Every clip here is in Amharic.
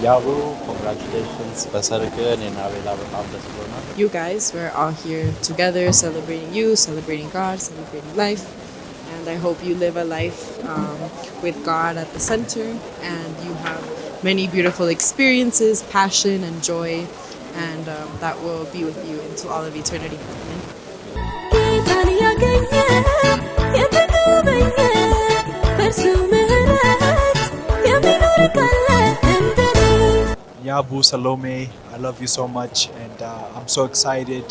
Yabu, congratulations. You guys, we're all here together celebrating you, celebrating God, celebrating life. And I hope you live a life with God at the center and you have many beautiful experiences, passion, and joy. And that will be with you into all of eternity. Amen. Yabu Salome, I love you so much and I'm so excited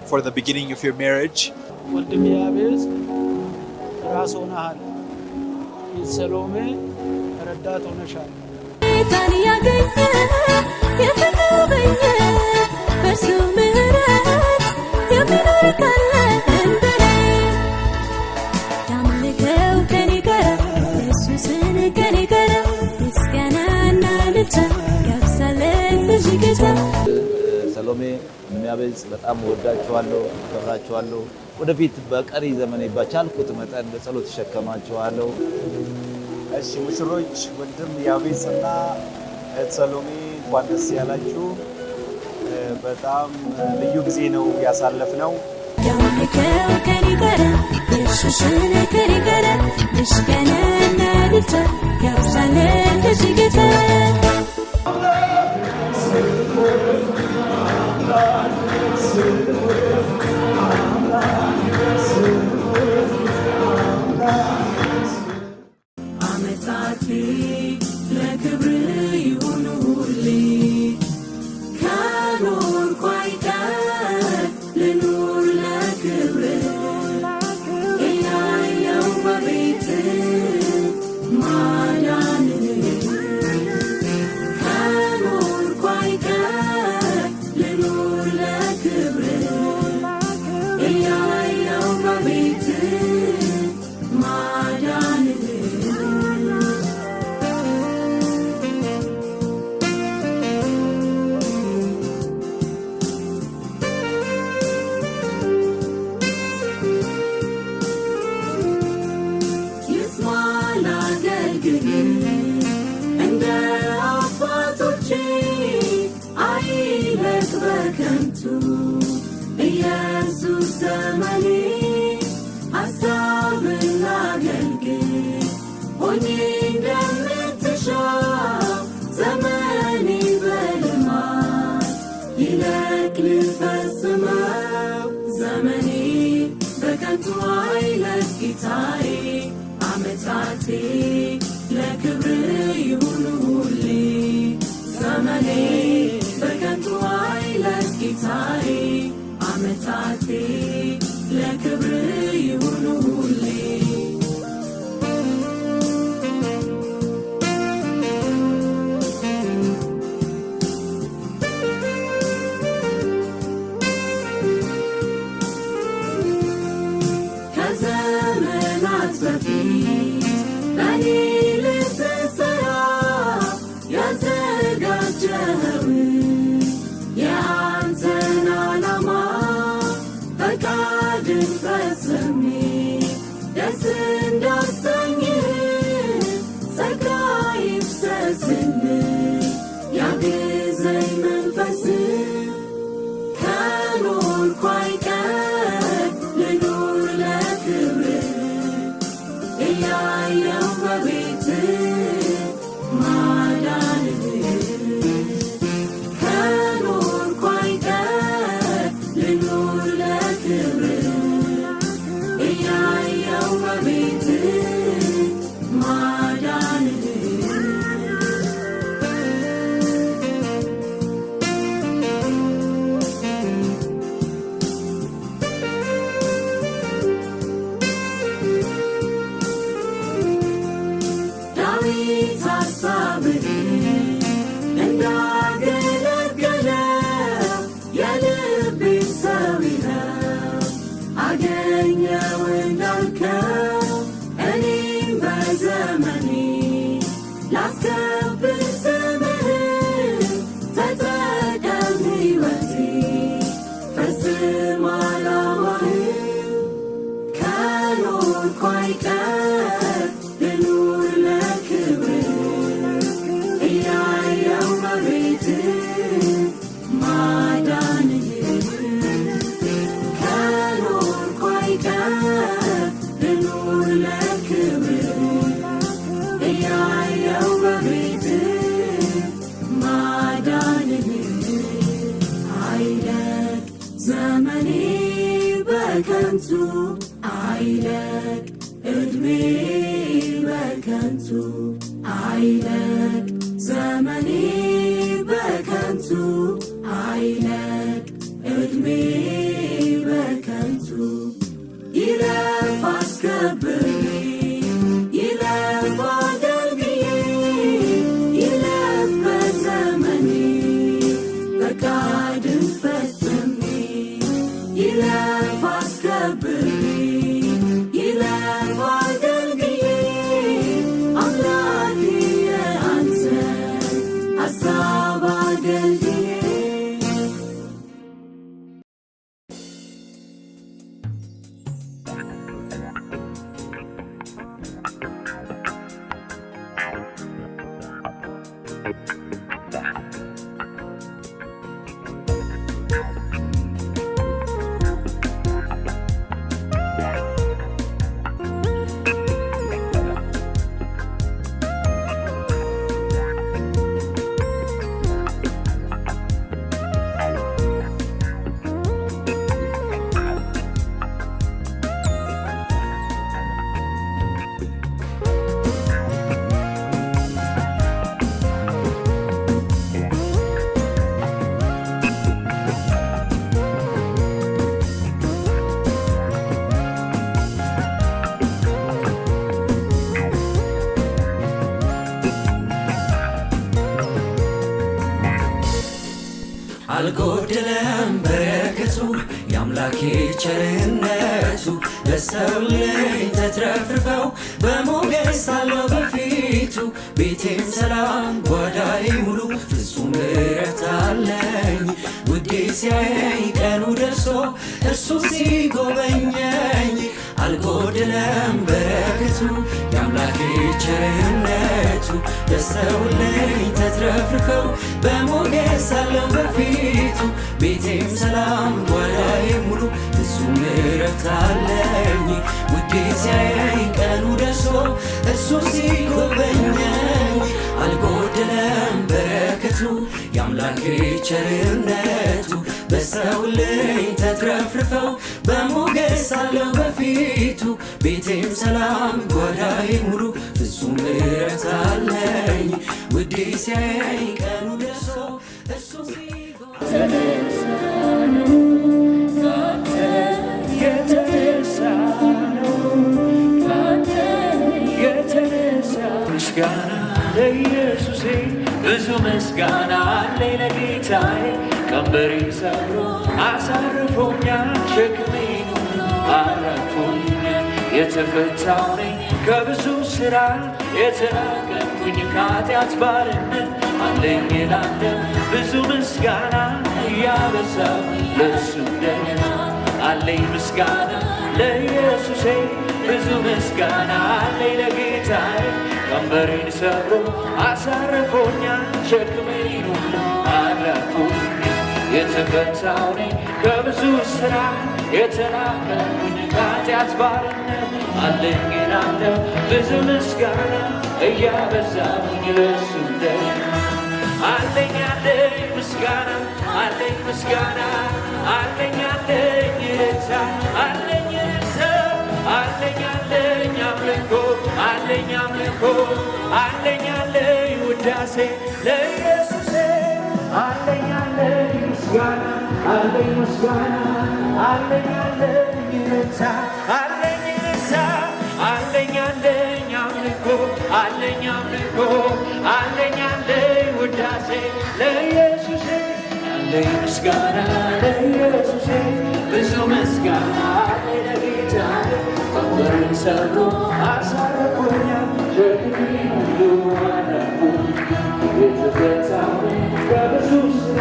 for the beginning of your marriage. ወንድም ያቤዝ ራስ ሆነሃል ሰሎሜ ረዳት ሆነሻል ጌታን ያገኘ የተቀበየ በእርሱ ምሕረት የሚኖር ካለ እንደኔ ያምልከው ከኔ ጋር ኢየሱስን ከኔ ጋር ምስጋናና ልልታ ያብዛለት ልጅ ጌታ ሰሎሜ የሚያበዝ በጣም ወዳችኋለሁ አከብራችኋለሁ ወደፊት በቀሪ ዘመኔ ባቻልኩት መጠን በጸሎት ተሸከማችኋለሁ እሺ ሙሽሮች ወንድም ያቤዝና ሰሎሜ እንኳን ደስ ያላችሁ በጣም ልዩ ጊዜ ነው ያሳለፍነው ያምልከው ከኔ ጋር ኢየሱስን ከኔ ጋር ምስጋናና ልልታ ያብዛለት ልጅ ጌታ quite good, the Lord ዘመኔ በከንቱ አይለቅ እድሜ በከንቱ አይለቅ ዘመኔ በከንቱ አይለቅ እድሜ በከንቱ ይለፍ አስከብሬ ይለፍ አገልግዬ ይለፍ በዘመኔ ፈቃድን ፈጽሜ ይለፍ አስከብሬ ይለፍ አገልግዬ አምላኬ የአንተ ሐሳብ አገልግዬ አልጎደለም በረከቱ የአምላኬ ቸርነቱ ለሰው ልጅ ተትረፍርፈው በሞገስ ሳለው በፊቱ ቤቴም ሰላም ጓዳዬ ሙሉ ፍጹም ምሕረት አለኝ ውዴ ሲያየኝ ቀኑ ደርሶ እርሱ ሲጎበኘኝ አልጎደለም በረከቱ የአምላኬ ቸርነቱ ለሰው ልጅ ተትረፍርፈው በሞገስ ሳለው በፊቱ ቤቴም ሰላም ጓዳዬ ሙሉ ፍጹም ምሕረት አለኝ ውዴ ሲያየኝ ቀኑ ደርሶ እርሱ ሲጎበኘኝ አልጎደለም በረከቱ የአምላኬ ቸርነቱ በሰው ልጅ ተትረፍርፈው በሞገስ ሳለው በፊቱ ቤቴም ሰላም ጓዳዬ ሙሉ ፍጹም ምሕረት አለኝ ውዴ ሲያየኝ ቀኑ ደርሶ እርሱ ምስጋና ለኢየሱሴ ብዙ ምስጋና አለኝ ለጌታዬ ቀንበሬን ሰብሮ አሳርፎኛል ሸክሜን ሁሉ አራግፎኛል የተፈታሁ ነኝ ከብዙ ሥራ የተላቀቅኩኝ ከኃጢአት ባርነት አለኝ እላለሁ ብዙ ምስጋና እያበዛሁ ለእሱ እንደገና አለኝ ምስጋና ለኢየሱሴ ብዙ ምስጋና አለኝ ለጌታዬ ቀንበሬን ሰብሮ አሳርፎኛል ሸክሜን ሁሉ አራግፎኛል የተፈታሁ ነኝ ከብዙ ሥራ የተላቀቅኩኝ ከኃጢአት ባርነት አለኝ እላለሁ ብዙ ምስጋና እያበዛሁኝ ለእሱ እንደገና አለኝ አለኝ ምስጋና አለኝ ምስጋና አለኝ አለኝ እልልታ አለኝ እልልታ አለኝ አለኝ አምልኮ አለኝ አምልኮ አለኝ አለኝ ውዳሴ ለኢየሱሴ አለኝ አለኝ ምስጋና አለኝ ምስጋና አለኝ አለኝ እልልታ አለኝ እልልታ አለኝ አለኝ አምልኮ አለኝ አምልኮ አለኝ አለኝ ውዳሴ ለኢየሱሴ አለኝ ምስጋና ለኢየሱሴ ብዙ ምስጋና አለኝ ለጌታዬ ቀንበሬን ሰብሮ አሳርፎኛል ሸክሜን ሁሉ አራግፎኛል የተፈታሁ ነኝ ከብዙ ሥራ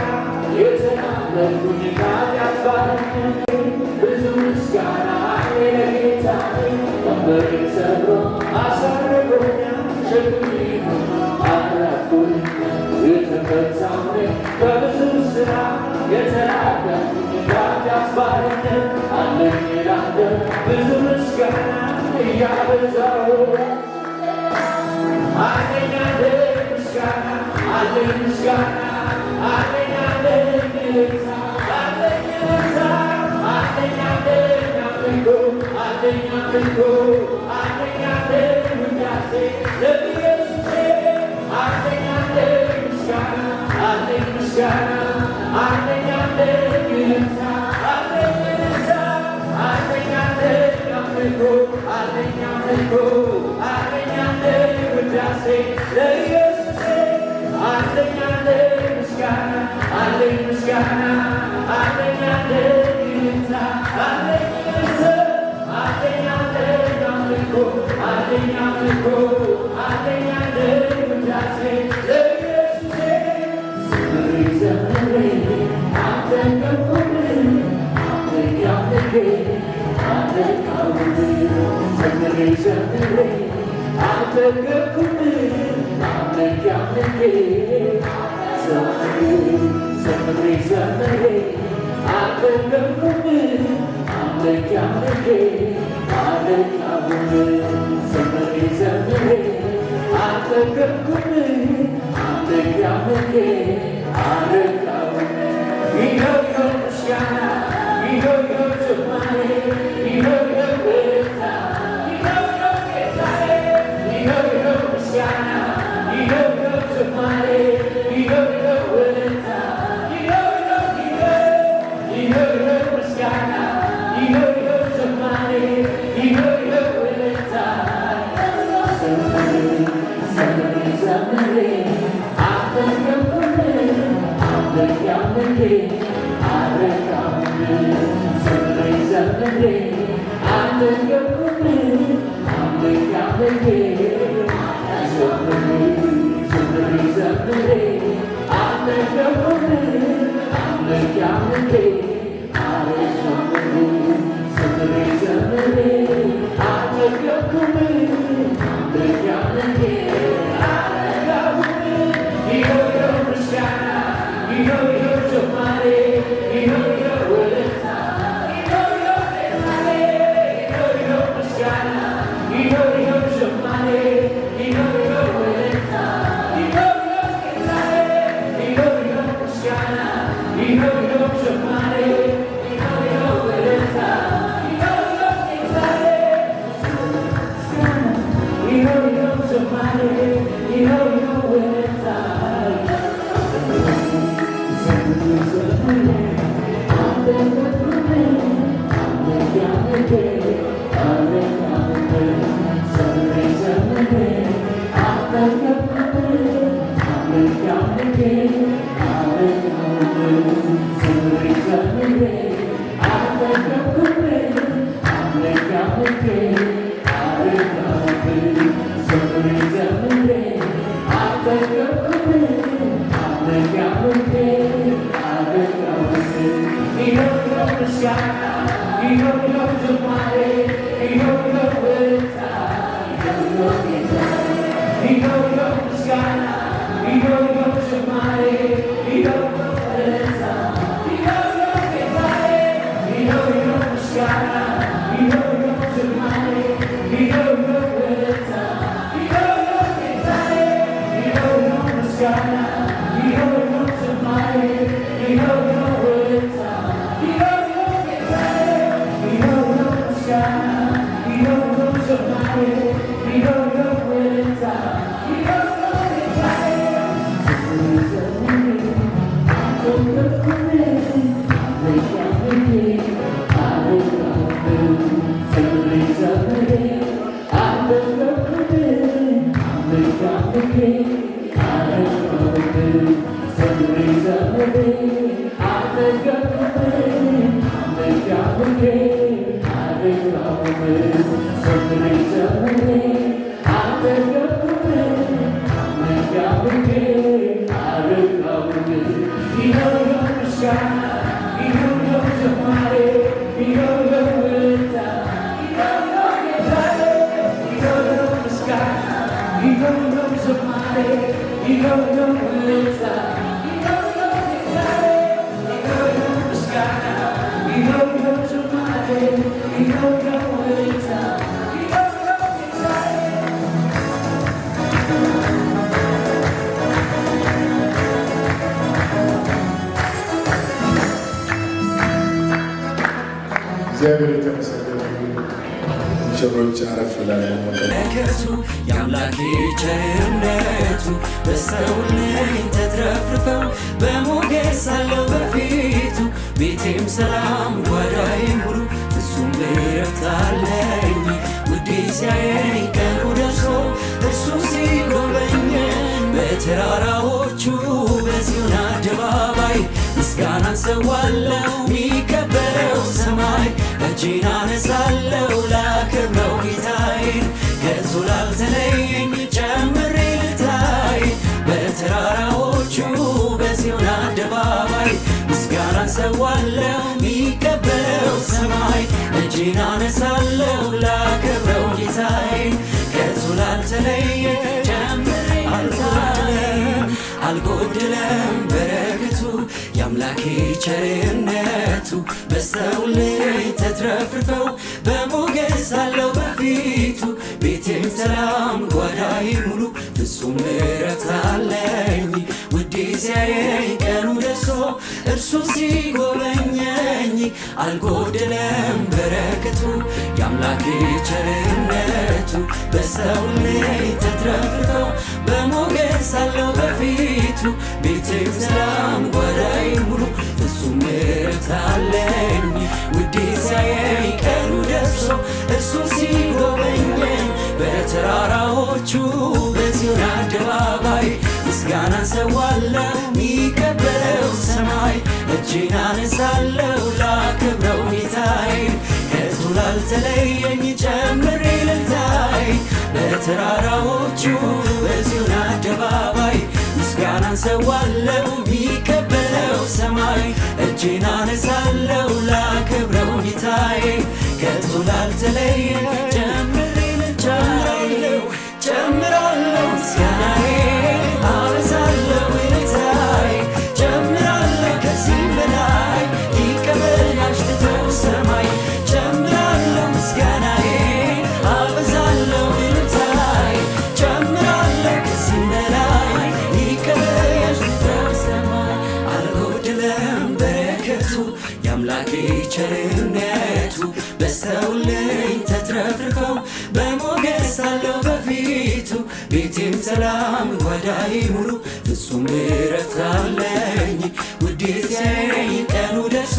የተላቀቅኩኝ ከኃጢአት ባርነት ብዙ ምስጋና አለኝ ለጌታዬ ቀንበሬን ሰብሮ አሳርፎኛል ሸክሜን ሁሉ አራግፎኛል የተፈታሁ ነኝ ከብዙ ሥራ የተላቀቅኩኝ ከኃጢአት ባርነት አለኝ እላለሁ ብዙ ምስጋና እያበዛሁ አለኝ አለኝ ምስጋና አለኝ ምስጋና አለኝ አለኝ እልልታ አለኝ እልልታ እግዚአብሔር የተመሰገነ ይሁን። ሙሽሮች አረፍ ብለን በረከቱ የአምላኬ ቸርነቱ በስተውልኝ ተትረፍርፈው በሞገስ ሳለሁ በፊቱ ቤቴም ሰላም ጓዳዬም ሙሉ ፍጹም እረፍት አለኝ ውዴ ሲያየኝ ቀኑ ደርሶ እርሱ ሲጎበኘኝ በተራራዎቹ በጽዮን አደባባይ ምስጋናን ሰዋለሁ ሚከበረው ሰማይ እጄን አነሳለሁ ላከብረው ጌታዬን ከቶ ላልተለየኝ ጨምሬ ልታይ በተራራዎቹ በጽዮን አደባባይ ምስጋናን ሰዋለሁ ሚከበረው ሰማይ እጄን አነሳለሁ ላከብረው ጌታዬን ከቶ ላልተለየኝ ጨምሬ አልጎደለም በረከቱ የአምላኬ ቸርነቱ በስተውልኝ ተትረፍርፈው በሞገስ ሳለሁ በፊቱ ቤቴም ሰላም ጓዳዬ ሙሉ ፍጹም እረፍት አለኝ ውዴ ሲያየኝ ቀኑ ደርሶ እርሱ ሲጎበኘኝ አልጎደለም በረከቱ የአምላኬ ቸርነቱ በስተውልኝ ተትረፍርፈው በሞገስ ሳለሁ በፊቱ ቤቴም ሰላም ጓዳዬ ሙሉ ፍጹም እረፍት አለኝ ውዴ ሲያየኝ ቀኑ ደርሶ እርሱ ሲጎበኘኝ በተራራዎቹ በጽዮን አደባባይ ምስጋናን ሰዋለሁ ሚከበረው ሰማይ እጄን አነሳለሁ ላከብረው ጌታዬን ከቶ ላልተለየኝ ጨምሬ ልታይ በተራራዎቹ በጽዮን አደባባይ ምስጋናን ሰዋለሁ ሚከበረው ሰማይ እጄን አነሳለሁ ላከብረው ጌታዬን ከቶ ላልተለየኝ ጨምሬ ልታይ ጨምራለሁ ምስጋናዬን አበዛለሁ ልታይ ጨምራለሁ ከዚህም በላይ ይቀበል ያሽትተው ሰማይ ጨምራለሁ ምስጋናዬን አበዛለሁ ልታይ ጨምራለሁ ከዚህም በላይ ይቀበል ያሽትተው ሰማይ አልጎደለም በረከቱ የአምላኬ ቸርነቱ በስተውልኝ ተትረፍርፈው በሞገስ ሳለሁ በፊቱ ቤቴም ሰላም ጓዳዬ ሙሉ ፍጹም እረፍት አለኝ ውዴ ሲያየኝ ቀኑ ደርሶ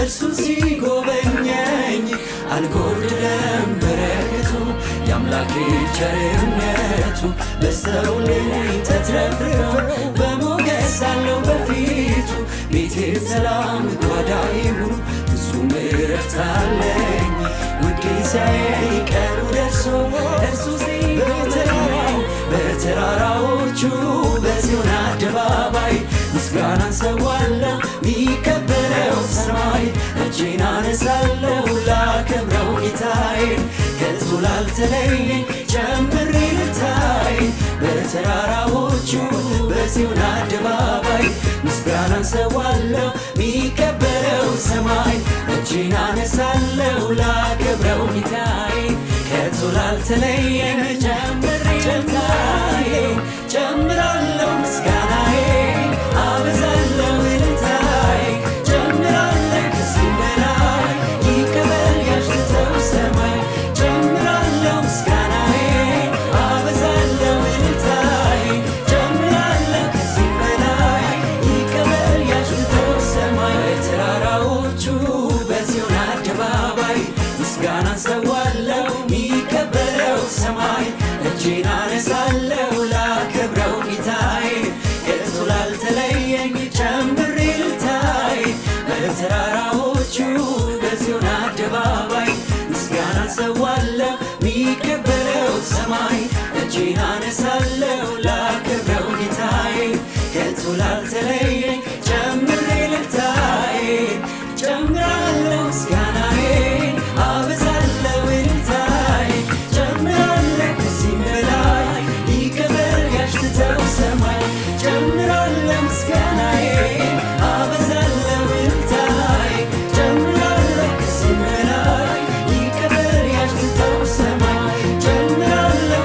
እርሱ ሲጎበኘኝ አልጎደለም በረከቱ የአምላኬ ቸርነቱ በስተውልኝ ተትረፍርፈው በሞገስ ሳለሁ በፊቱ ቤቴም ሰላም ጓዳዬ ሙሉ ፍጹም እረፍት አለኝ ውዴ ሲያየኝ ቀኑ ደርሶ እርሱ ሲጎበኘኝ በተራራዎቹ በጽዮን አደባባይ ምስጋናን ሰዋለሁ ሚከበረው ሰማይ እጄን አነሳለሁ ላከብረው ጌታዬን ከቶ ላልተለየኝ ጨምሬ ልታይ በተራራዎቹ በጽዮን አደባባይ ምስጋናን ሰዋለሁ ሚከበረው ሰማይ እጄን አነሳለሁ ላከብረው ጌታዬን ከቶ ላልተለየኝ ጨምሬ ልታይ ጨምራለሁ ምስጋናዬን አበዛለሁ ልታይ ጨምራለሁ ከዚህም በላይ ይቀበል ያሽትተው ሰማይ ጨምራለሁ ምስጋናዬን አበዛለሁ ልታይ ጨምራለሁ ከዚህም በላይ ይቀበል ያሽትተው ሰማይ በተራራዎቹ በጽዮን አደባባይ ምስጋናን ሰዋለሁ ሚከበረው ሰማይ እጄን አነሳለሁ ላከብረው ጌታዬን ከቶ ላልተለየኝ ጨምሬ ልታይ በተራራዎቹ በጽዮን አደባባይ ምስጋናን ሰዋለሁ ሚከበረው ሰማይ እጄን አነሳለሁ ላከብረው ጌታዬን ከቶ ላልተለየኝ ጨምሬ ልታይ ጨምራለሁ ምስጋናዬን አበዛለሁ ልታይ ጨምራለሁ ከዚህም በላይ ይቀበል ያሽትተው ሰማይ ጨምራለሁ ምስጋናዬን አበዛለሁ ልታይ ጨምራለሁ ከዚህም በላይ ይቀበል ያሽትተው ሰማይ ጨምራለሁ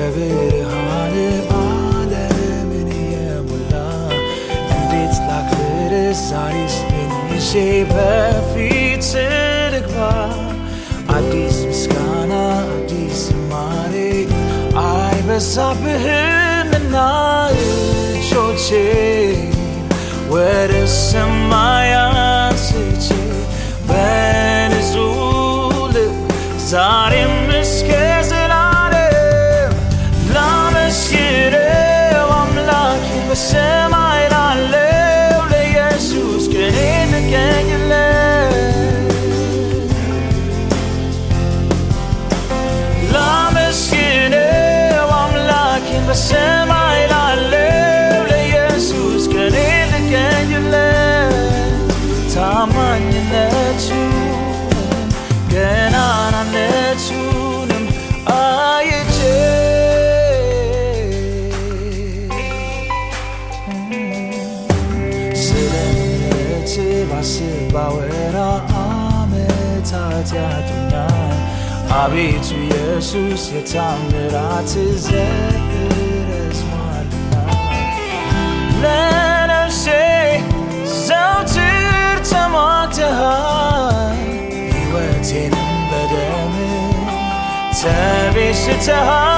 በብርሃን ዓለምን የሞላ እንዴት ላክብር ዛሬስ ምን ይዤ በፊት ልግባ አዲስ ምስጋና አዲስ ዝማሬ አይበዛብህምና እጆቼን ወደ ሰማይ አንስቼ በንጹህ ልብ ዛሬም እስከ ዘላለም ላመስግነው አምላኬን በሰማይ ላለው ለኢየሱስ ቀኔ ልገኝለት ላመስግነው አምላኬን በሰማይ ላለው ለኢየሱስ ቀኔ ልገኝለት ታማኝነቱን ገናናነቱንም አይቼ ስለ ምሕረት ባስብ ባወራ ዓመታት ያጡኛል አቤቱ ኢየሱስ የታምራት ዘርፍ ረዝሟልና ለነፍሴ ዘወትር ተሟግተሃል ሕይወቴንም በደም ተቤዥተሃልና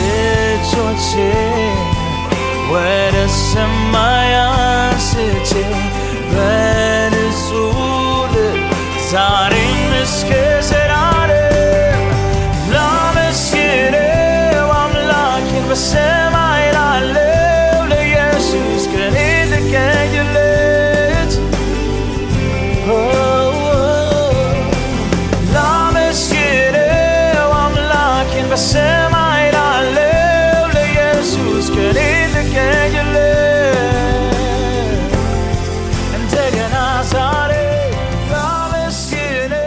እጆቼን ወደ ሰማይ አንስቼ በንጹህ ልብ ዛሬም እስከ ዘላለም ላመስግነው አምላኬን በሰማይ ላለው ለኢየሱስ ቀኔ ልገኝለት ላመስግነው አምላኬን በሰማይ ላለው ለኢየሱስ ቀኔ ልገኝለት እንደገና ዛሬ ላመስግነው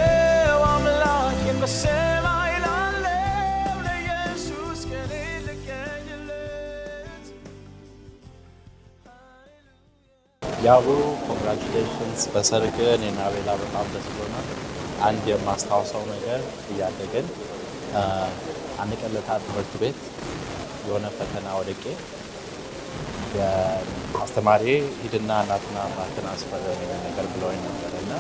አምላኬን በሰማይ ላለው ለኢየሱስ ቀኔ ልገኝለት ያቡ ኮንግራቹሌሽንስ በሰርግ እኔና ቤላ በጣም ደስ ብሎናል። አንድ የማስታውሰው ነገር እያደግን አንድ ቀን ለታ ትምህርት ቤት የሆነ ፈተና ወድቄ አስተማሪ ሂድና እናትና አባትን አስፈረም ነገር ብለውኝ ነበር እና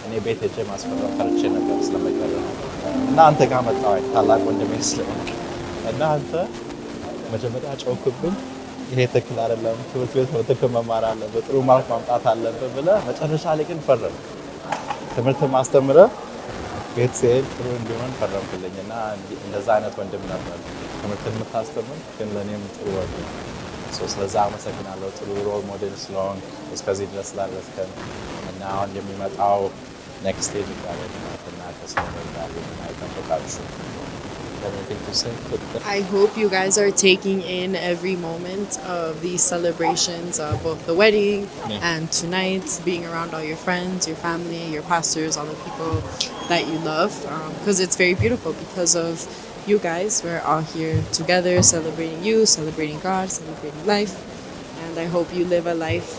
እኔ ቤት ሄጄ ማስፈረም ፈርቼ ነበር ስለመቀረ እና አንተ ጋር መጣሁ ታላቅ ወንድሜ ስለሆንክ እና አንተ መጀመሪያ ጮክብኝ ይሄ ትክክል አይደለም ትምህርት ቤት ወጥተህ መማር አለብህ ጥሩ ማርክ ማምጣት አለብህ ብለህ መጨረሻ ላይ ግን ፈረም ትምህርት ማስተምረህ ቤት ሲሄድ ጥሩ እንዲሆን ፈረምክልኝና እንደዛ አይነት ወንድም ነበር ትምህርትን የምታስተምር ግን ለእኔም ጥሩ ወንድም ስለዛ አመሰግናለሁ ጥሩ ሮል ሞዴል ስለሆን እስከዚህ ድረስ ስላደረስከን እና አሁን የሚመጣው ኔክስት ስቴጅ ጋርና ከሰው ጋር አይጠብቃችሁ I hope you guys are taking in every moment of these celebrations, both the wedding and tonight, being around all your friends, your family, your pastors, all the people that you love, because it's very beautiful because of you guys. We're all here together celebrating you, celebrating God, celebrating life, and I hope you live a life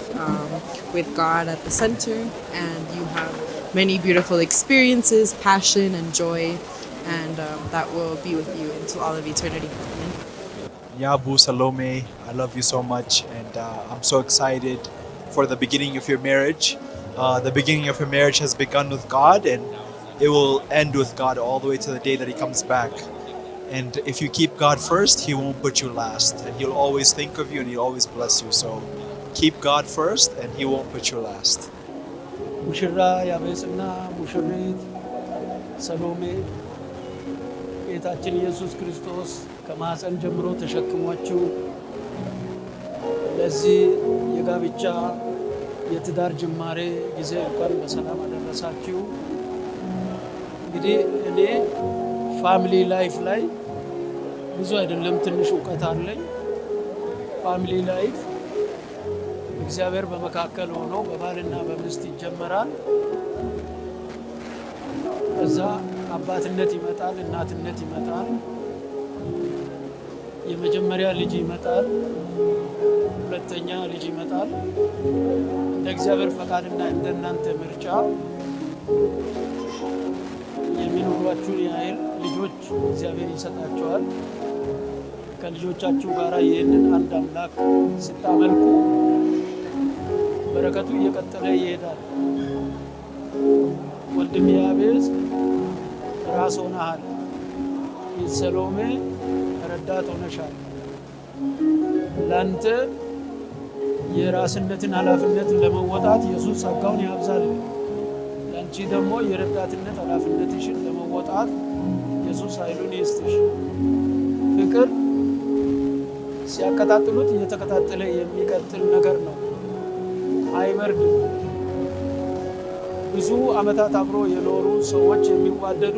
with God at the center and you have many beautiful experiences, passion and joy, and that will be with you into all of eternity. Amen. Yabu, Salome, I love you so much, and I'm so excited for the beginning of your marriage. The beginning of your marriage has begun with God, and it will end with God all the way to the day that He comes back. And if you keep God first, He won't put you last, and He'll always think of you and He'll always bless you. So keep God first, and He won't put you last. ሙሽራ ያቤጽና ሙሽሪት ሰሎሜ ጌታችን ኢየሱስ ክርስቶስ ከማህፀን ጀምሮ ተሸክሟችሁ ለዚህ የጋብቻ የትዳር ጅማሬ ጊዜ እንኳን በሰላም አደረሳችሁ። እንግዲህ እኔ ፋሚሊ ላይፍ ላይ ብዙ አይደለም ትንሽ እውቀት አለኝ። ፋሚሊ ላይፍ እግዚአብሔር በመካከል ሆኖ በባልና በሚስት ይጀመራል። እዛ አባትነት ይመጣል፣ እናትነት ይመጣል፣ የመጀመሪያ ልጅ ይመጣል፣ ሁለተኛ ልጅ ይመጣል። እንደ እግዚአብሔር ፈቃድና እንደ እናንተ ምርጫ የሚኖሯችሁን ያህል ልጆች እግዚአብሔር ይሰጣችኋል። ከልጆቻችሁ ጋር ይህንን አንድ አምላክ ስታመልኩ በረከቱ እየቀጠለ ይሄዳል። ወንድም ያቤዝ ራስ ሆነሃል። ሰሎሜ ረዳት ሆነሻል። ላንተ የራስነትን ኃላፊነት ለመወጣት ኢየሱስ ጸጋውን ያብዛል። ላንቺ ደግሞ የረዳትነት ኃላፊነትሽን ለመወጣት ኢየሱስ ኃይሉን ይስጥሽ። ፍቅር ሲያቀጣጥሉት እየተቀጣጠለ የሚቀጥል ነገር ነው፣ አይበርድም። ብዙ ዓመታት አብሮ የኖሩ ሰዎች የሚዋደዱ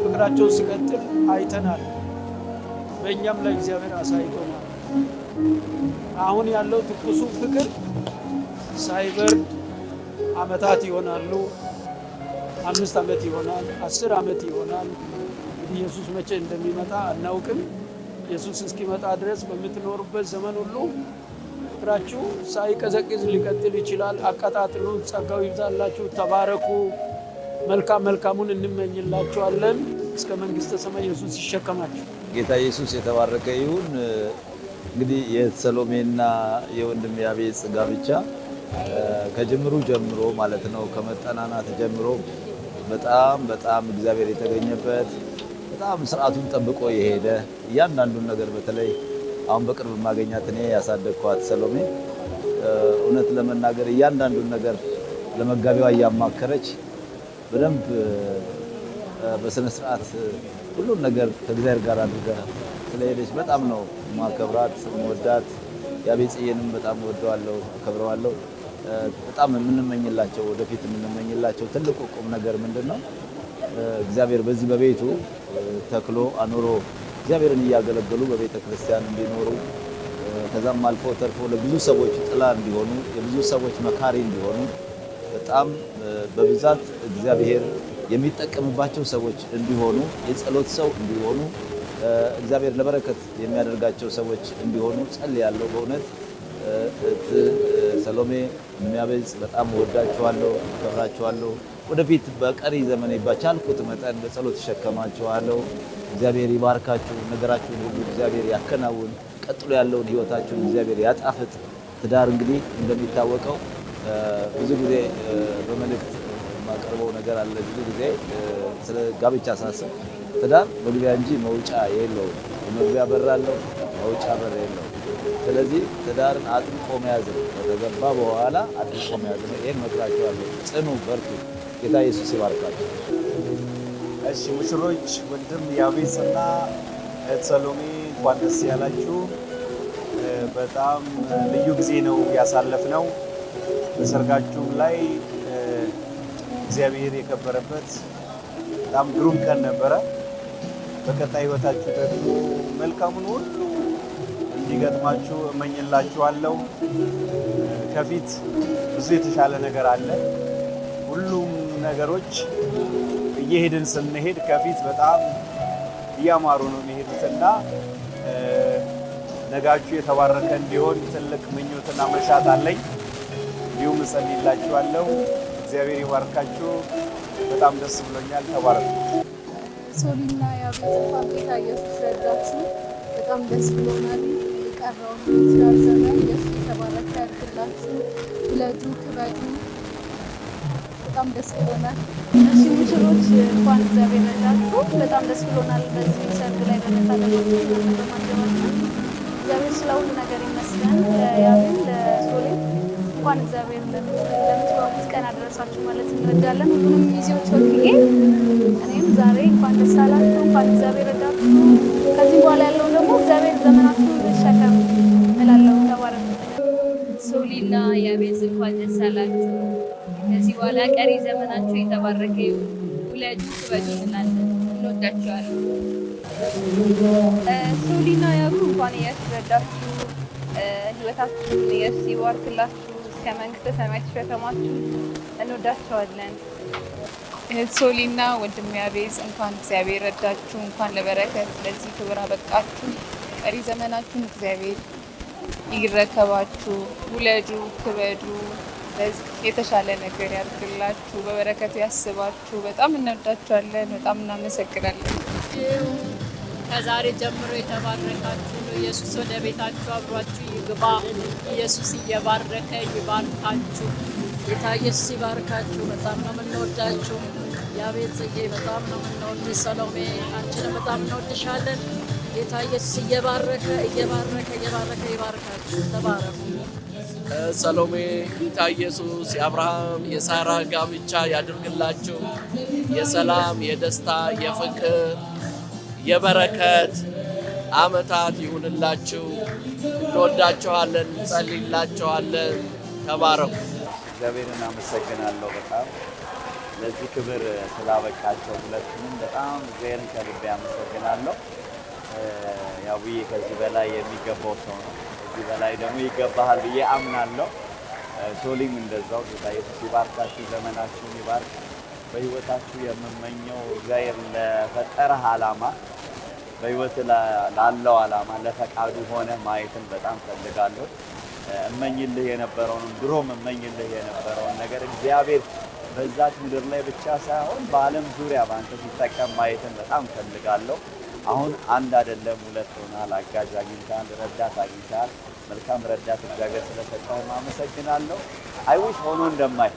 ፍቅራቸው ሲቀጥል አይተናል። በእኛም ላይ እግዚአብሔር አሳይቶናል። አሁን ያለው ትኩሱ ፍቅር ሳይበርድ ዓመታት ይሆናሉ። 5 ዓመት ይሆናል፣ 10 ዓመት ይሆናል። ኢየሱስ መቼ እንደሚመጣ አናውቅም። ኢየሱስ እስኪመጣ ድረስ በምትኖሩበት ዘመን ሁሉ ፍቅራችሁ ሳይቀዘቅዝ ሊቀጥል ይችላል። አቀጣጥሉ። ጸጋው ይብዛላችሁ። ተባረኩ። መልካሙን እንመኝላችኋለን። እስከ መንግስተ ሰማይ ኢየሱስ ይሸከማችሁ። ጌታ ኢየሱስ የተባረከ ይሁን። እንግዲህ የሰሎሜና የወንድም ያቤጽ ጋብቻ ከጅምሩ ጀምሮ ማለት ነው ከመጠናናት ጀምሮ በጣም እግዚአብሔር የተገኘበት በጣም ስርዓቱን ጠብቆ የሄደ እያንዳንዱን ነገር በተለይ አሁን በቅርብ ማገኛት እኔ ያሳደግኳት ሰሎሜ እውነት ለመናገር እያንዳንዱን ነገር ለመጋቢዋ እያማከረች በደንብ በስነ ስርዓት ሁሉን ነገር ከእግዚአብሔር ጋር አድርጋ ስለሄደች በጣም ነው ማከብራት መወዳት። ያቤጽዬንም በጣም ወደዋለሁ አከብረዋለሁ። በጣም የምንመኝላቸው ወደፊት የምንመኝላቸው ትልቁ ቁም ነገር ምንድነው? እግዚአብሔር በዚህ በቤቱ ተክሎ አኖሮ እግዚአብሔርን እያገለገሉ በቤተ ክርስቲያን እንዲኖሩ ከዛም አልፎ ተርፎ ለብዙ ሰዎች ጥላ እንዲሆኑ የብዙ ሰዎች መካሪ እንዲሆኑ በጣም በብዛት እግዚአብሔር የሚጠቀምባቸው ሰዎች እንዲሆኑ የጸሎት ሰው እንዲሆኑ እግዚአብሔር ለበረከት የሚያደርጋቸው ሰዎች እንዲሆኑ ጸልያለሁ። በእውነት ሰሎሜ የሚያቤጽ በጣም ወዳችኋለሁ፣ አከብራችኋለሁ። ወደፊት በቀሪ ዘመኔ ባቻልኩት መጠን በጸሎት ተሸከማችኋለሁ። እግዚአብሔር ይባርካችሁ፣ ነገራችሁን ሁሉ እግዚአብሔር ያከናውን፣ ቀጥሎ ያለውን ህይወታችሁን እግዚአብሔር ያጣፍጥ። ትዳር እንግዲህ እንደሚታወቀው ብዙ ጊዜ በመልእክት የማቀርበው ነገር አለ። ብዙ ጊዜ ስለ ጋብቻ ሳስብ ትዳር መግቢያ እንጂ መውጫ የለውም። መግቢያ በር አለው፣ መውጫ በር የለውም። ስለዚህ ትዳርን አጥብቆ መያዝ ነው። ከተገባ በኋላ አጥብቆ መያዝ ነው። ይሄን መክራችኋለሁ። ጽኑ፣ በርቱ። ጌታ ኢየሱስ ይባርካችሁ። እሺ ሙሽሮች፣ ወንድም ያቤጽና እህት ሰሎሜ እንኳን ደስ ያላችሁ። በጣም ልዩ ጊዜ ነው ያሳለፍነው። በሰርጋችሁም ላይ እግዚአብሔር የከበረበት በጣም ግሩም ቀን ነበረ። በቀጣይ ህይወታችሁ ደግሞ መልካሙን ሁሉ እንዲገጥማችሁ እመኝላችኋለሁ። ከፊት ብዙ የተሻለ ነገር አለ። ሁሉም ነገሮች እየሄድን ስንሄድ ከፊት በጣም እያማሩ ነው የሚሄዱትና ነጋችሁ የተባረከ እንዲሆን ትልቅ ምኞትና መሻት አለኝ። እንዲሁም እጸልይላችኋለሁ። እግዚአብሔር ይባርካችሁ። በጣም ደስ ብሎኛል። ተባረኩ። ሶሊና ያቤጽ እንኳን ጌታ ኢየሱስ ረዳችሁ። በጣም ደስ ብሎናል። የቀረውን የትዳር ዘመን ኢየሱስ የተባረከ ያድርግላችሁ። ውለዱ፣ ክበዱ። በጣም ደስ ብሎናል። እሺ ሙሽሮች እንኳን እግዚአብሔር ረዳችሁ። በጣም ደስ ብሎናል በዚህ ሰርግ ላይ በመታደማችሁ በማጀባችሁ። እግዚአብሔር ስለ ሁሉ ነገር ይመስገን። ለያቤል ለሶሌም እንኳን እግዚአብሔር ለምትባቡት ቀን አደረሳችሁ ማለት እንወዳለን። ሁሉንም ጊዜዎች ወክዬ እኔም ዛሬ እንኳን ደስ አላችሁ፣ እንኳን እግዚአብሔር ረዳችሁ። ከዚህ በኋላ ያለው ደግሞ እግዚአብሔር ዘመናችሁን ይሸከም እላለሁ። ተባረኩ። ሶሊና ያቤጽ እንኳን ደስ አላችሁ። ከዚህ በኋላ ቀሪ ዘመናችሁ የተባረከ ይሁን። ውለዱ፣ ክበዱ እንላለን። እንወዳችኋለን። ሶሊና ያቡ እንኳን ኢየሱስ ረዳችሁ። ህይወታችሁን ኢየሱስ ይባርክላችሁ። እስከ መንግስተ ሰማይ ተሸከማችሁ። እንወዳችኋለን። እህት ሶሊና ወንድም ያቤጽ እንኳን እግዚአብሔር ረዳችሁ። እንኳን ለበረከት ለዚህ ክብር አበቃችሁ። ቀሪ ዘመናችሁን እግዚአብሔር ይረከባችሁ። ውለዱ፣ ክበዱ። የተሻለ ነገር ያድርግላችሁ፣ በበረከቱ ያስባችሁ። በጣም እንወዳችኋለን። በጣም እናመሰግናለን። ከዛሬ ጀምሮ የተባረካችሁ ነው። ኢየሱስ ወደ ቤታችሁ አብሯችሁ ይግባ። ኢየሱስ እየባረከ ይባርካችሁ። ጌታ ኢየሱስ ይባርካችሁ። በጣም ነው የምንወዳችሁ። ያቤት ጽጌ በጣም ነው የምንወድሽ። ሰሎሜ አንቺንም በጣም እንወድሻለን። ጌታ ኢየሱስ እየባረከ ይባርካችሁ። ተባረኩ። ሰሎሜ ጌታ ኢየሱስ የአብርሃም የሳራ ጋብቻ ያድርግላችሁ። የሰላም፣ የደስታ፣ የፍቅር፣ የበረከት ዓመታት ይሁንላችሁ። እንወዳችኋለን፣ እንጸልይላችኋለን። ተባረኩ። እግዚአብሔርን አመሰግናለሁ በጣም ለዚህ ክብር ስላበቃቸው ሁለቱንም በጣም እግዚአብሔርን ከልቤ አመሰግናለሁ። ያውዬ ከዚህ በላይ የሚገባው ሰው ነው። ከዚህ በላይ ደግሞ ይገባሃል ብዬ አምናለሁ። ሶሊም እንደዛው ጌታ ኢየሱስ ይባርካችሁ፣ ዘመናችሁን ይባርክ። በህይወታችሁ የምመኘው እግዚአብሔር ለፈጠረህ ዓላማ በህይወት ላለው ዓላማ ለፈቃዱ ሆነ ማየትን በጣም ፈልጋለሁ። እመኝልህ የነበረውን ድሮም እመኝልህ የነበረውን ነገር እግዚአብሔር በዛች ምድር ላይ ብቻ ሳይሆን በዓለም ዙሪያ በአንተ ሲጠቀም ማየትን በጣም ፈልጋለሁ። አሁን አንድ አይደለም ሁለት ሆናል። አጋዥ አግኝተሃል፣ ረዳት አግኝተሃል። መልካም ረዳት እግዚአብሔር ስለሰጠህ አመሰግናለሁ። አይዊሽ ሆኖ እንደማይ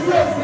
Jesus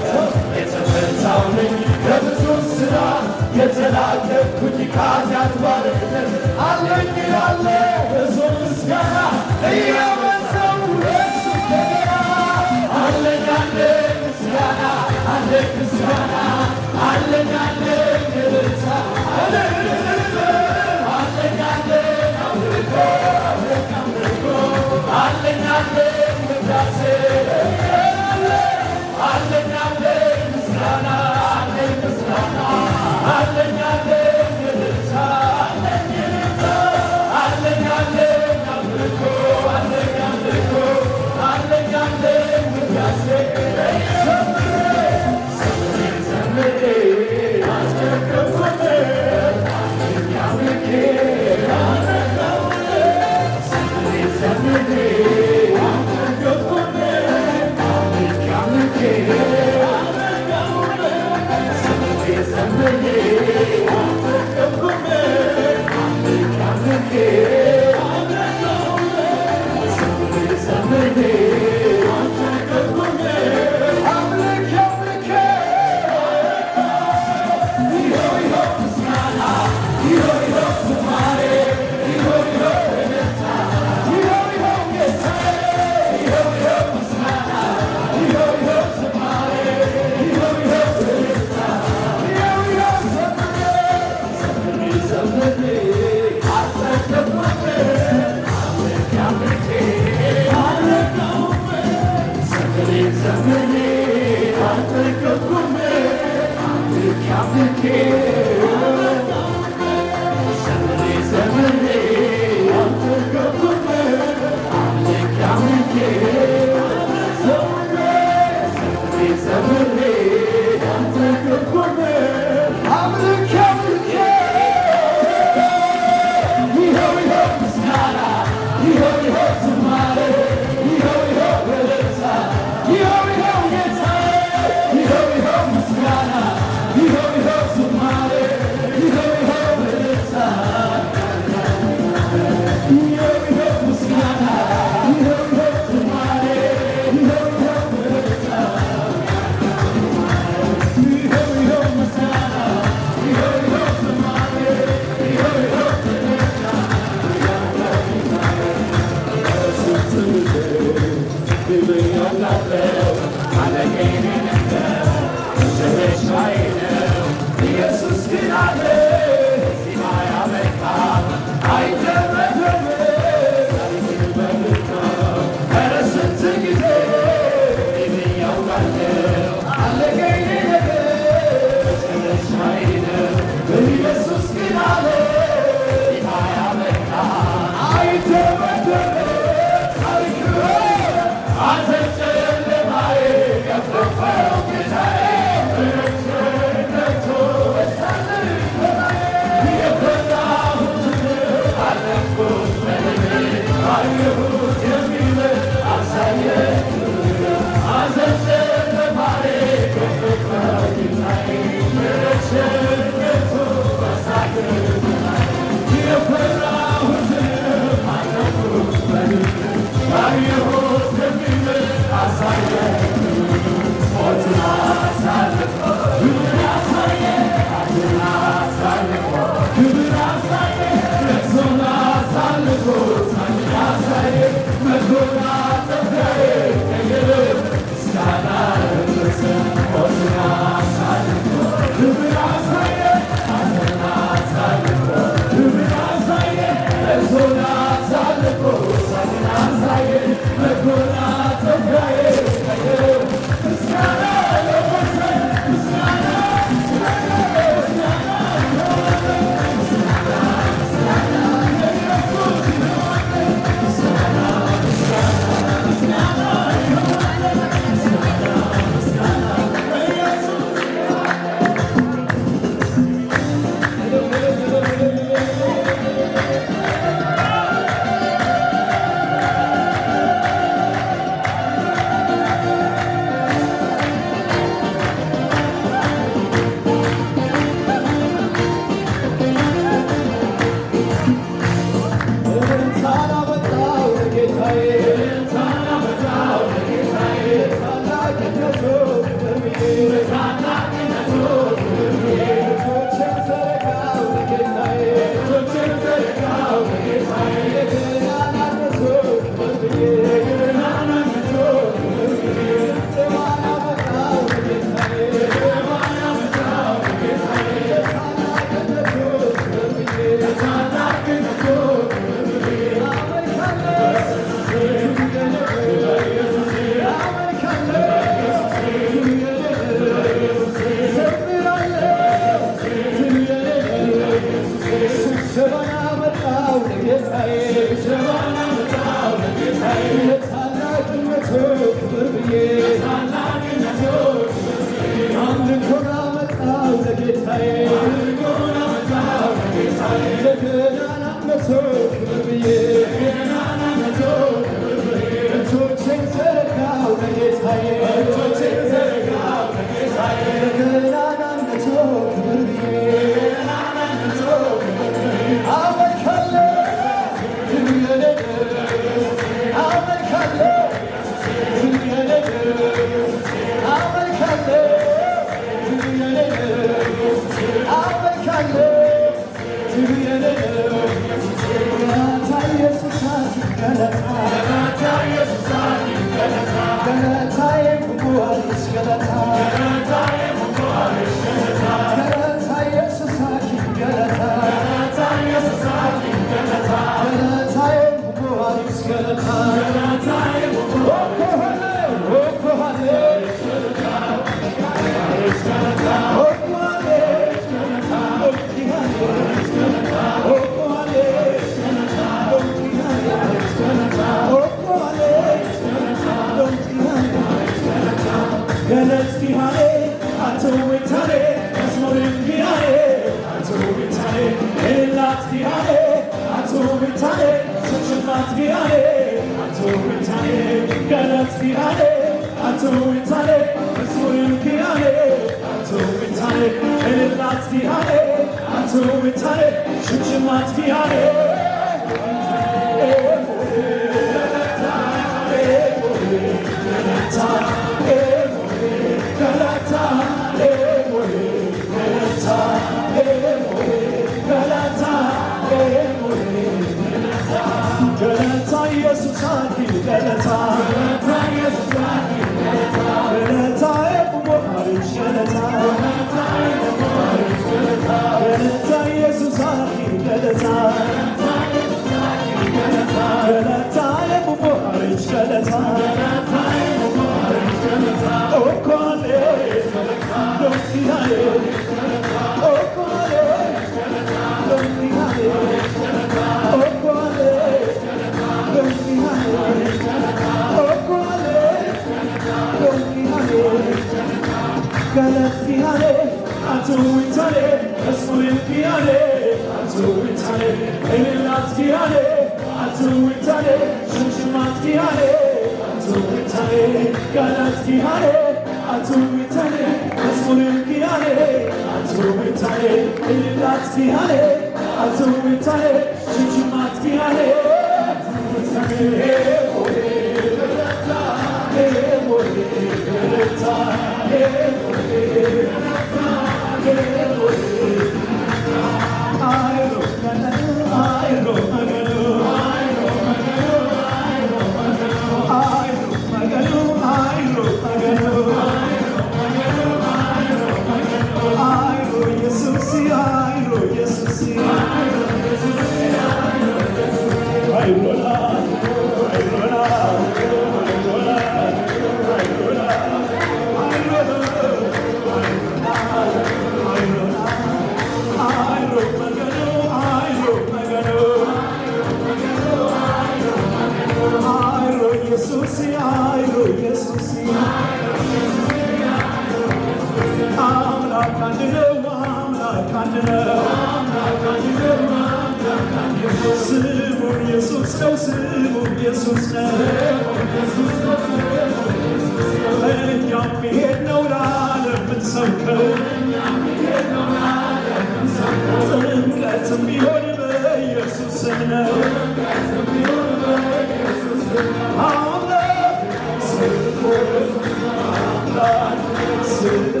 I'm Yeah.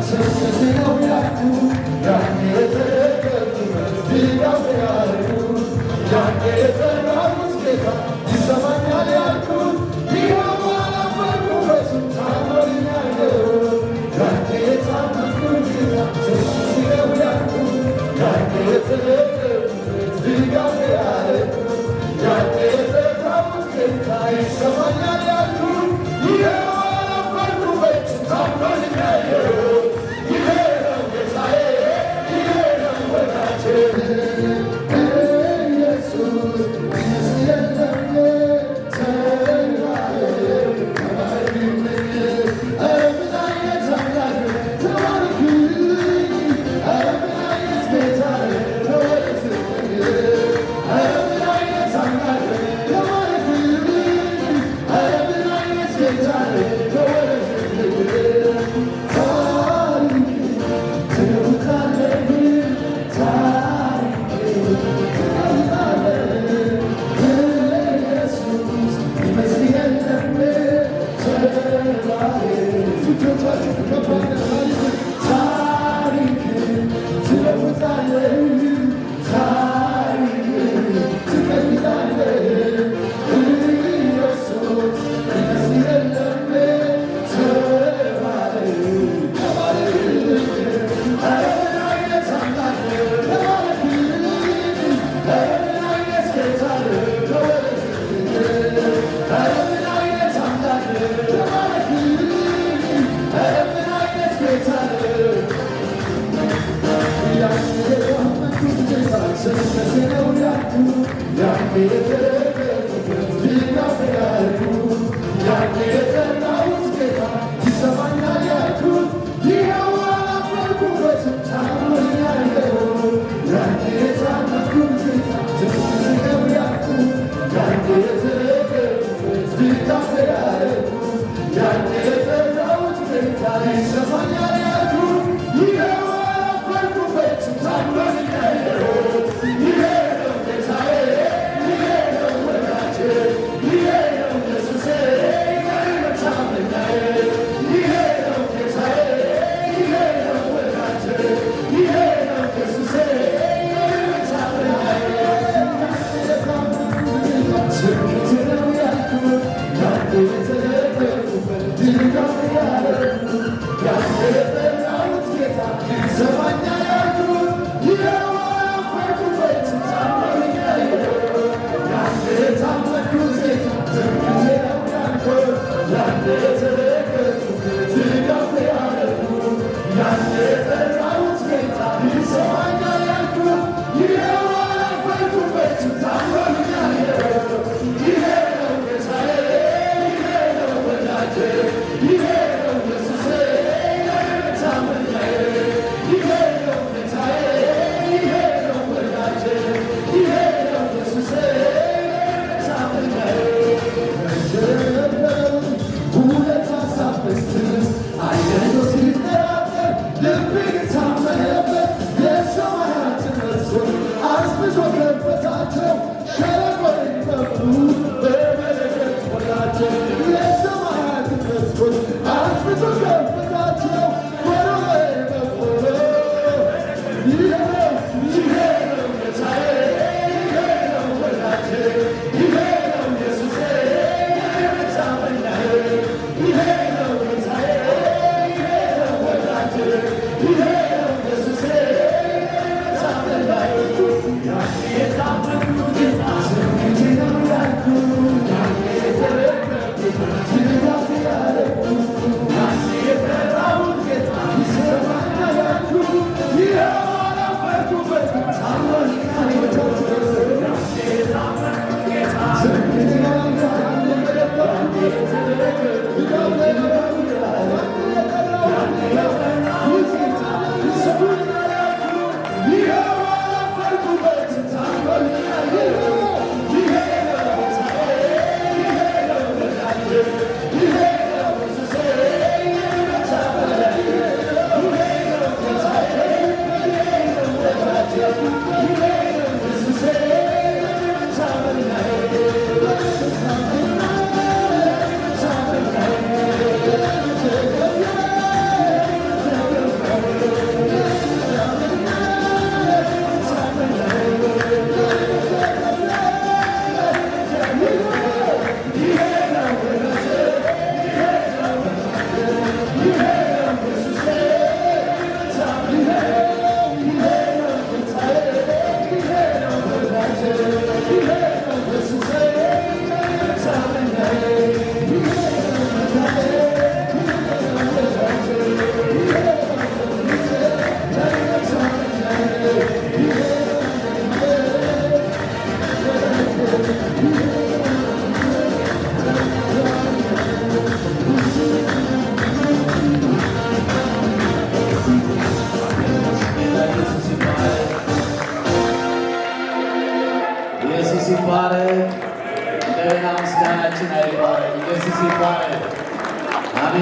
Yeah.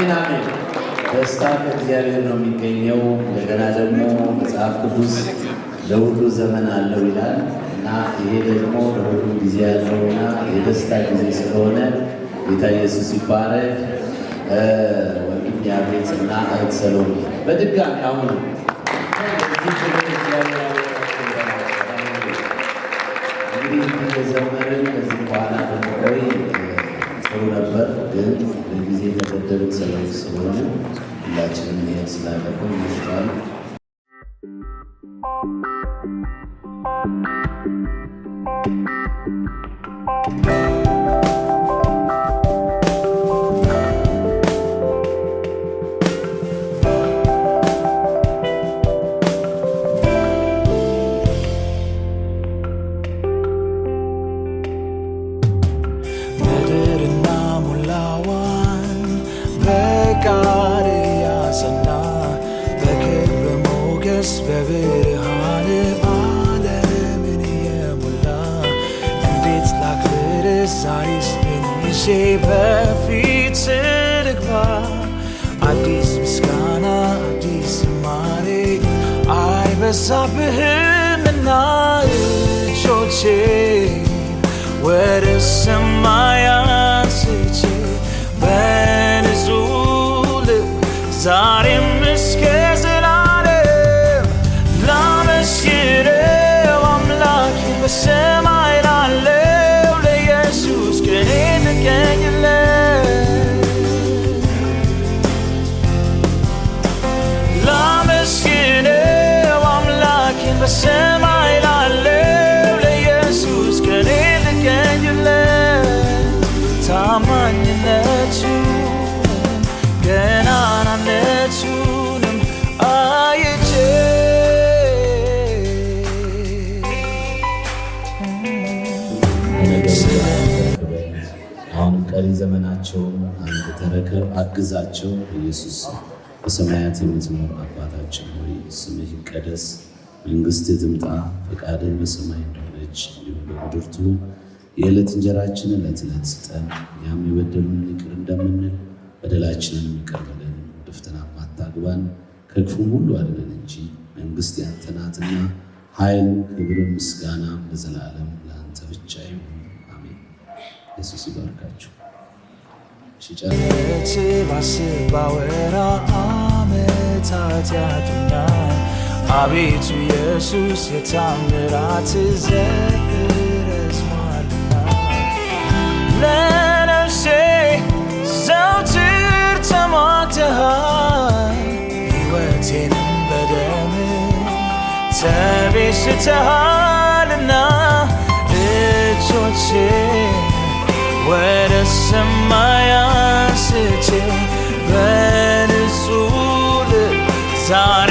አሜን አሜን። ደስታ ከእግዚአብሔር ነው የሚገኘው። እንደገና ደግሞ መጽሐፍ ቅዱስ ለሁሉ ዘመን አለው ይላል እና ይሄ ደግሞ ለሁሉ ጊዜ ያለውና የደስታ ጊዜ ስለሆነ ጌታ ኢየሱስ ይባረክ። ወንድም ያቤት እና እህት ሰሎሜ በድጋሚ አሁን እንግዲህ የዘመርን ከዚህ በኋላ ብንቆይ ጥሩ ነበር፣ ግን በጊዜ የተገደሉት ሰዎች ስለሆነ ሁላችንም ይሄን ስላደረግን ይመስላል። በፊት ልግባ አዲስ ምስጋና አዲስ ዝማሬ አይበዛብህምና እጆቼ ወደ ሰማይ አንስቼ በንጹህ ልብ ዛሬም እስከ ዘላለም ላመስግነው አምላኬን በሰማይ ላለው ለኢየሱስ ቀኔ ላመስግነው አምላኬን በሰማይ ላለው ለኢየሱስ ቀኔ ልገኝለት ታማኝነቱን ገናናነቱንም አይቼ አሁንም ቀሪ ዘመናቸውን አንተ ተረከብ፣ አግዛቸው። ኢየሱስ በሰማያት የምትኖር አባታችን ሆይ ስምህ ይቀደስ፣ መንግሥትህ ትምጣ፣ ፈቃድህ በሰማይ እንደሆነች እንዲሁም በምድር ትሁን። የዕለት እንጀራችንን ዕለት ዕለት ስጠን፣ እኛም የበደሉንን ይቅር እንደምንል በደላችንን ይቅር በለን፣ ወደ ፈተናም አታግባን፣ ከክፉም ሁሉ አድነን እንጂ መንግሥት ያንተ ናትና ኃይልም ክብርም ምስጋናም ለዘላለም ለአንተ ብቻ ይሁን። ኢየሱስ ይባርካችሁ። ሺጨረት ባስብ ባወራ ዓመታት ያጡኛል። አቤቱ ኢየሱስ የታምራት ዘርፍ ረዝሟልና ለነፍሴ ዘውትር ተሟግተሃል፣ ሕይወቴንም በደም ተቤዥተሃልና እጆቼ ወደ ሰማይ አንስቼ በንጹህ ልብ ዛሬ